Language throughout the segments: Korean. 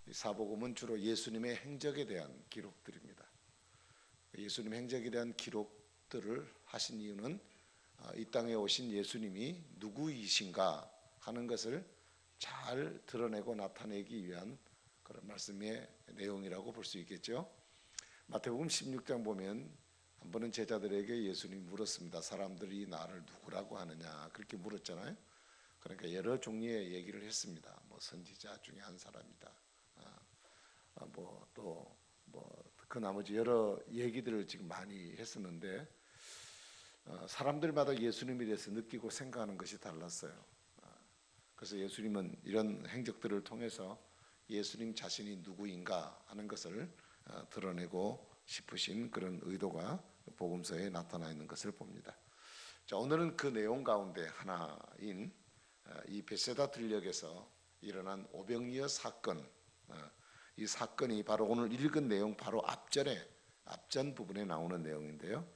이 사복음은 주로 예수님의 행적에 대한 기록들입니다. 예수님 행적에 대한 기록들을 하신 이유는 이 땅에 오신 예수님이 누구이신가 하는 것을 잘 드러내고 나타내기 위한 그런 말씀의 내용이라고 볼 수 있겠죠. 마태복음 16장 보면 한 번은 제자들에게 예수님이 물었습니다. 사람들이 나를 누구라고 하느냐 그렇게 물었잖아요. 그러니까 여러 종류의 얘기를 했습니다. 뭐 선지자 중에 한 사람이다. 뭐 또 뭐 그 나머지 여러 얘기들을 지금 많이 했었는데 사람들마다 예수님에 대해서 느끼고 생각하는 것이 달랐어요. 그래서 예수님은 이런 행적들을 통해서 예수님 자신이 누구인가 하는 것을 드러내고 싶으신 그런 의도가 복음서에 나타나 있는 것을 봅니다. 자, 오늘은 그 내용 가운데 하나인 이 베세다 들녘에서 일어난 오병이어 사건, 이 사건이 바로 오늘 읽은 내용 바로 앞전 부분에 나오는 내용인데요.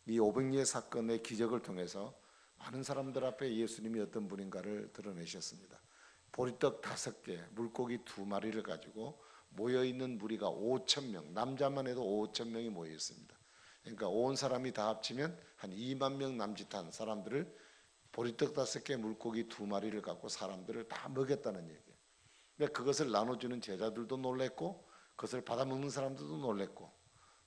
이 오병이어 사건의 기적을 통해서 많은 사람들 앞에 예수님이 어떤 분인가를 드러내셨습니다. 보리떡 5개, 물고기 2마리를 가지고 모여있는 무리가 5,000명, 남자만 해도 5,000명이 모여 있습니다. 그러니까 온 사람이 다 합치면 한 2만 명 남짓한 사람들을 보리떡 5개, 물고기 2마리를 갖고 사람들을 다 먹였다는 얘기예요. 근데 그것을 나눠주는 제자들도 놀랬고 그것을 받아먹는 사람들도 놀랬고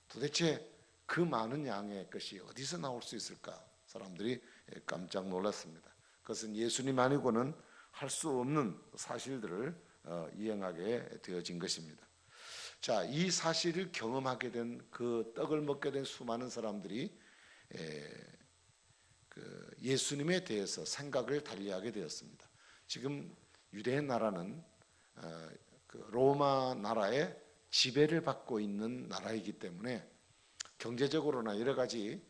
도대체 그 많은 양의 것이 어디서 나올 수 있을까? 사람들이 깜짝 놀랐습니다. 그것은 예수님 아니고는 할 수 없는 사실들을 이행하게 되어진 것입니다. 자, 이 사실을 경험하게 된 그 떡을 먹게 된 수많은 사람들이 예수님에 대해서 생각을 달리하게 되었습니다. 지금 유대 나라는 로마 나라의 지배를 받고 있는 나라이기 때문에 경제적으로나 여러 가지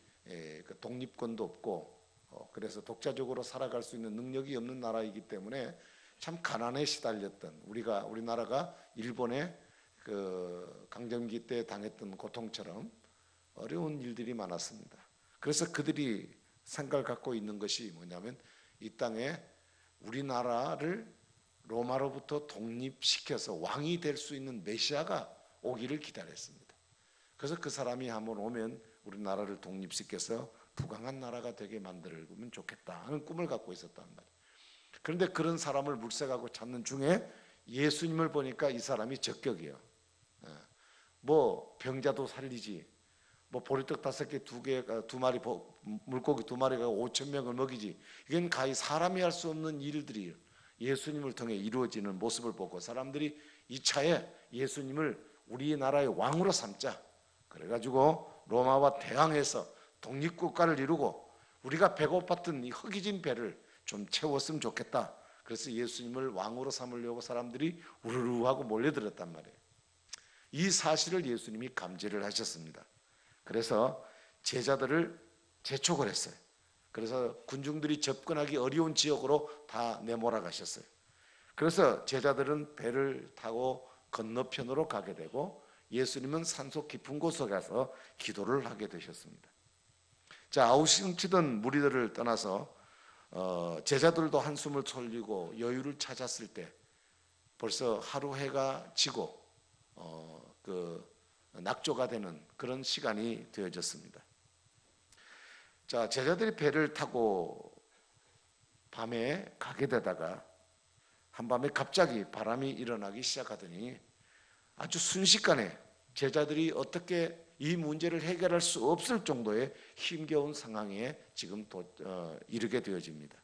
독립권도 없고 그래서 독자적으로 살아갈 수 있는 능력이 없는 나라이기 때문에 참 가난에 시달렸던 우리나라가 일본의 그 강점기 때 당했던 고통처럼 어려운 일들이 많았습니다. 그래서 그들이 생각을 갖고 있는 것이 뭐냐면 이 땅에 우리나라를 로마로부터 독립시켜서 왕이 될 수 있는 메시아가 오기를 기다렸습니다. 그래서 그 사람이 한번 오면 우리나라를 독립시켜서 부강한 나라가 되게 만들면 좋겠다 하는 꿈을 갖고 있었단 말이에요. 그런데 그런 사람을 물색하고 찾는 중에 예수님을 보니까 이 사람이 적격이에요. 뭐 병자도 살리지, 뭐 보리떡 5개, 2마리, 물고기 2마리가 5,000명을 먹이지. 이건 가히 사람이 할 수 없는 일들이 예수님을 통해 이루어지는 모습을 보고 사람들이 이 차에 예수님을 우리나라의 왕으로 삼자. 그래가지고 로마와 대항해서 독립국가를 이루고 우리가 배고팠던 이 허기진 배를 좀 채웠으면 좋겠다. 그래서 예수님을 왕으로 삼으려고 사람들이 우르르 하고 몰려들었단 말이에요. 이 사실을 예수님이 감지를 하셨습니다. 그래서 제자들을 재촉을 했어요. 그래서 군중들이 접근하기 어려운 지역으로 다 내몰아 가셨어요. 그래서 제자들은 배를 타고 건너편으로 가게 되고 예수님은 산속 깊은 곳에 가서 기도를 하게 되셨습니다. 자, 아우성치던 무리들을 떠나서 제자들도 한숨을 돌리고 여유를 찾았을 때 벌써 하루 해가 지고 낙조가 되는 그런 시간이 되어졌습니다. 자, 제자들이 배를 타고 밤에 가게 되다가 한밤에 갑자기 바람이 일어나기 시작하더니 아주 순식간에 제자들이 어떻게 이 문제를 해결할 수 없을 정도의 힘겨운 상황에 지금 이르게 되어집니다.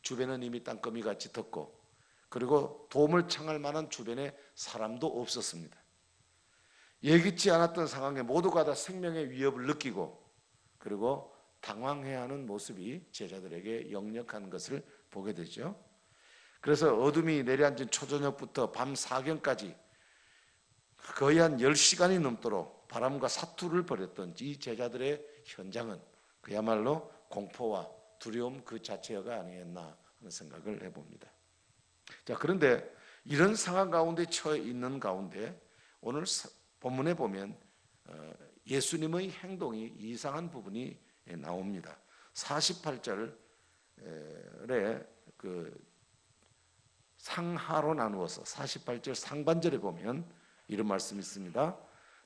주변은 이미 땅거미같이 덮고 그리고 도움을 청할 만한 주변에 사람도 없었습니다. 예기치 않았던 상황에 모두가 다 생명의 위협을 느끼고 그리고 당황해야 하는 모습이 제자들에게 역력한 것을 보게 되죠. 그래서 어둠이 내려앉은 초저녁부터 밤 사경까지 거의 한 10시간이 넘도록 바람과 사투를 벌였던 이 제자들의 현장은 그야말로 공포와 두려움 그 자체가 아니었나 하는 생각을 해봅니다. 자, 그런데 이런 상황 가운데 처해 있는 가운데 오늘 본문에 보면 예수님의 행동이 이상한 부분이 나옵니다. 48절에 상하로 나누어서 48절 상반절에 보면 이런 말씀이 있습니다.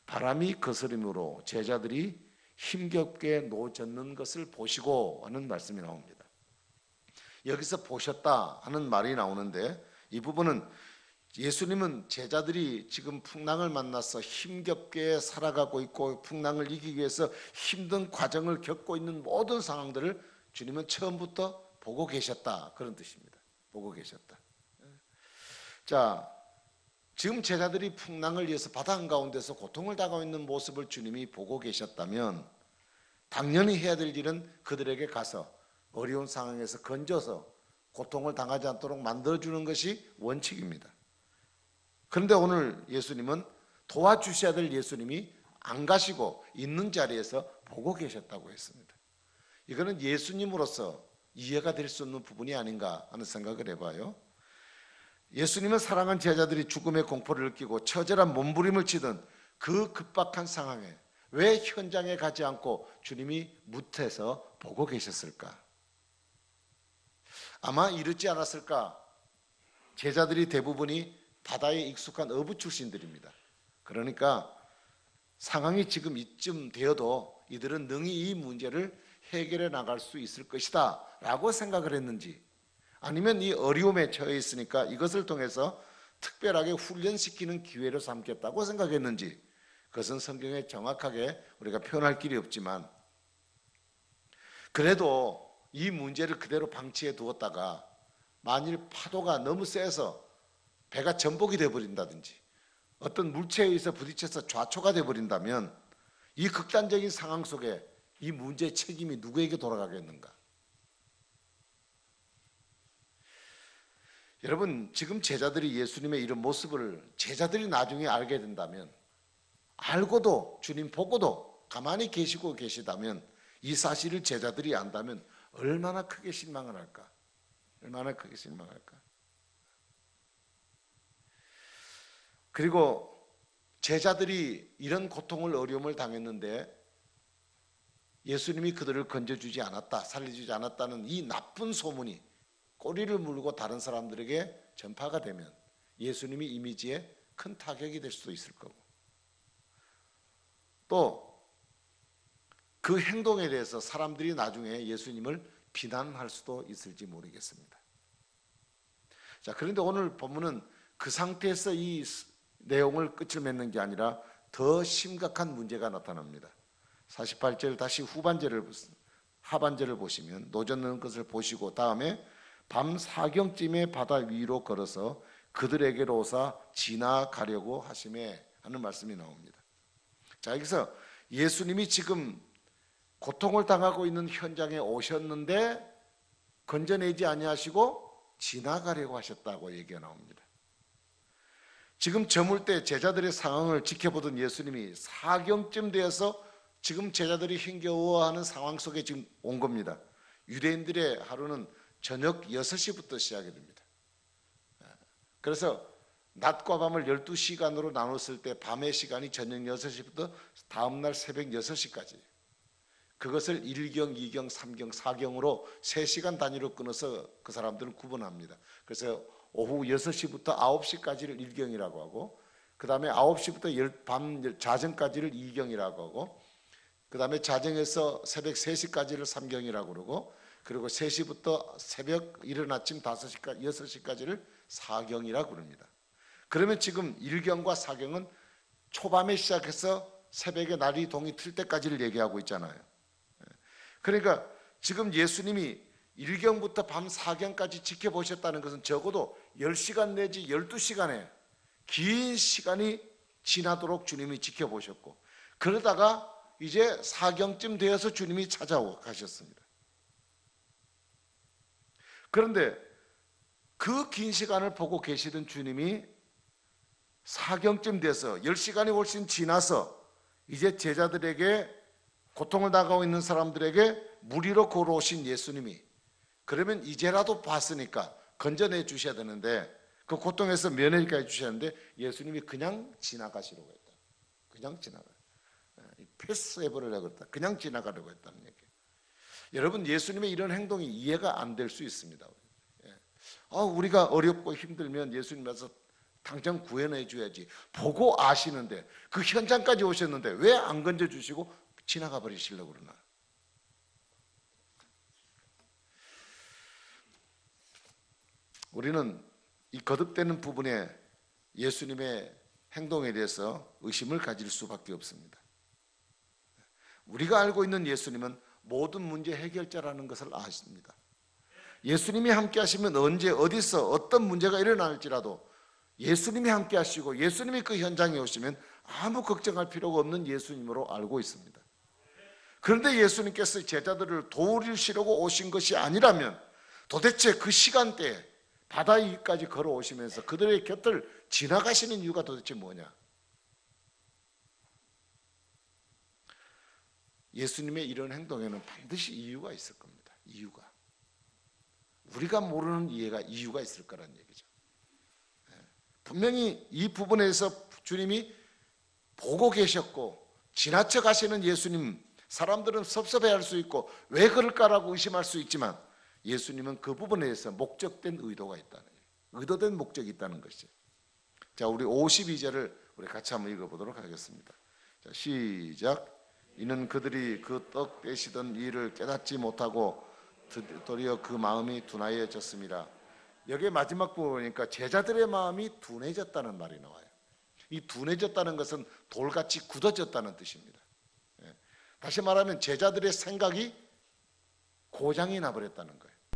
바람이 거스림으로 제자들이 힘겹게 노젓는 것을 보시고 하는 말씀이 나옵니다. 여기서 보셨다 하는 말이 나오는데, 이 부분은 예수님은 제자들이 지금 풍랑을 만나서 힘겹게 살아가고 있고 풍랑을 이기기 위해서 힘든 과정을 겪고 있는 모든 상황들을 주님은 처음부터 보고 계셨다, 그런 뜻입니다. 보고 계셨다. 자, 지금 제자들이 풍랑을 위해서 바다 한가운데서 고통을 당하고 있는 모습을 주님이 보고 계셨다면 당연히 해야 될 일은 그들에게 가서 어려운 상황에서 건져서 고통을 당하지 않도록 만들어주는 것이 원칙입니다. 그런데 오늘 예수님은 도와주셔야 될 예수님이 안 가시고 있는 자리에서 보고 계셨다고 했습니다. 이거는 예수님으로서 이해가 될 수 없는 부분이 아닌가 하는 생각을 해봐요. 예수님은 사랑한 제자들이 죽음의 공포를 느끼고 처절한 몸부림을 치던 그 급박한 상황에 왜 현장에 가지 않고 주님이 무태서 보고 계셨을까? 아마 이렇지 않았을까? 제자들이 대부분이 바다에 익숙한 어부 출신들입니다. 그러니까 상황이 지금 이쯤 되어도 이들은 능히 이 문제를 해결해 나갈 수 있을 것이다 라고 생각을 했는지, 아니면 이 어려움에 처해 있으니까 이것을 통해서 특별하게 훈련시키는 기회로 삼겠다고 생각했는지, 그것은 성경에 정확하게 우리가 표현할 길이 없지만, 그래도 이 문제를 그대로 방치해 두었다가 만일 파도가 너무 세서 배가 전복이 되어버린다든지 어떤 물체에 의해서 부딪혀서 좌초가 되어버린다면 이 극단적인 상황 속에 이 문제의 책임이 누구에게 돌아가겠는가? 여러분, 지금 제자들이 예수님의 이런 모습을 제자들이 나중에 알게 된다면, 알고도 주님 보고도 가만히 계시고 계시다면, 이 사실을 제자들이 안다면 얼마나 크게 실망을 할까? 얼마나 크게 실망할까? 그리고 제자들이 이런 고통을 어려움을 당했는데 예수님이 그들을 건져주지 않았다, 살려주지 않았다는 이 나쁜 소문이 꼬리를 물고 다른 사람들에게 전파가 되면 예수님의 이미지에 큰 타격이 될 수도 있을 거고, 또 그 행동에 대해서 사람들이 나중에 예수님을 비난할 수도 있을지 모르겠습니다. 자, 그런데 오늘 본문은 그 상태에서 이 내용을 끝을 맺는 게 아니라 더 심각한 문제가 나타납니다. 48절 다시 하반절을 보시면 노젓는 것을 보시고 다음에 밤 사경쯤에 바다 위로 걸어서 그들에게로 오사 지나가려고 하시매 하는 말씀이 나옵니다. 자, 여기서 예수님이 지금 고통을 당하고 있는 현장에 오셨는데 건져내지 아니하시고 지나가려고 하셨다고 얘기가 나옵니다. 지금 저물 때 제자들의 상황을 지켜보던 예수님이 사경쯤 되어서 지금 제자들이 힘겨워하는 상황 속에 지금 온 겁니다. 유대인들의 하루는 저녁 6시부터 시작이 됩니다. 그래서 낮과 밤을 12시간으로 나눴을 때 밤의 시간이 저녁 6시부터 다음날 새벽 6시까지, 그것을 1경, 2경, 3경, 4경으로 3시간 단위로 끊어서 그 사람들은 구분합니다. 그래서 오후 6시부터 9시까지를 1경이라고 하고, 그 다음에 9시부터 밤 자정까지를 2경이라고 하고, 그 다음에 자정에서 새벽 3시까지를 3경이라고 그러고, 그리고 3시부터 새벽 이른 아침 5시까지, 6시까지를 4경이라고 그럽니다. 그러면 지금 1경과 4경은 초밤에 시작해서 새벽에 날이 동이 틀 때까지를 얘기하고 있잖아요. 그러니까 지금 예수님이 1경부터 밤 4경까지 지켜보셨다는 것은 적어도 10시간 내지 12시간의 긴 시간이 지나도록 주님이 지켜보셨고, 그러다가 이제 4경쯤 되어서 주님이 찾아가셨습니다. 그런데 그 긴 시간을 보고 계시던 주님이 4경쯤 돼서 10시간이 훨씬 지나서 이제 제자들에게, 고통을 당하고 있는 사람들에게 무리로 걸어오신 예수님이, 그러면 이제라도 봤으니까 건져내 주셔야 되는데, 그 고통에서 면회까지 해주셨는데 예수님이 그냥 지나가시려고 했다. 그냥 패스해버리려고 했다. 그냥 지나가려고 했다는 얘기예요. 여러분, 예수님의 이런 행동이 이해가 안 될 수 있습니다. 우리가 어렵고 힘들면 예수님 와서 당장 구해내 줘야지. 보고 아시는데 그 현장까지 오셨는데 왜 안 건져주시고 지나가 버리시려고 그러나. 우리는 이 거듭되는 부분에 예수님의 행동에 대해서 의심을 가질 수밖에 없습니다. 우리가 알고 있는 예수님은 모든 문제 해결자라는 것을 아십니다. 예수님이 함께 하시면 언제 어디서 어떤 문제가 일어날지라도 예수님이 함께 하시고 예수님이 그 현장에 오시면 아무 걱정할 필요가 없는 예수님으로 알고 있습니다. 그런데 예수님께서 제자들을 도우시려고 오신 것이 아니라면 도대체 그 시간대에 바다 위까지 걸어오시면서 그들의 곁을 지나가시는 이유가 도대체 뭐냐? 예수님의 이런 행동에는 반드시 이유가 있을 겁니다. 이유가. 우리가 모르는 이유가 있을 거란 얘기죠. 분명히 이 부분에서 주님이 보고 계셨고 지나쳐 가시는 예수님, 사람들은 섭섭해할 수 있고 왜 그럴까라고 의심할 수 있지만 예수님은 그 부분에 대해서 목적된 의도가 있다는 거예요. 의도된 목적이 있다는 것이죠. 자, 우리 52절을 우리 같이 한번 읽어보도록 하겠습니다. 자, 시작. 이는 그들이 그 떡 떼시던 일을 깨닫지 못하고 도리어 그 마음이 둔하여졌습니다. 여기 마지막 부분 보니까 제자들의 마음이 둔해졌다는 말이 나와요. 이 둔해졌다는 것은 돌같이 굳어졌다는 뜻입니다. 다시 말하면 제자들의 생각이 고장이 나버렸다는 거예요.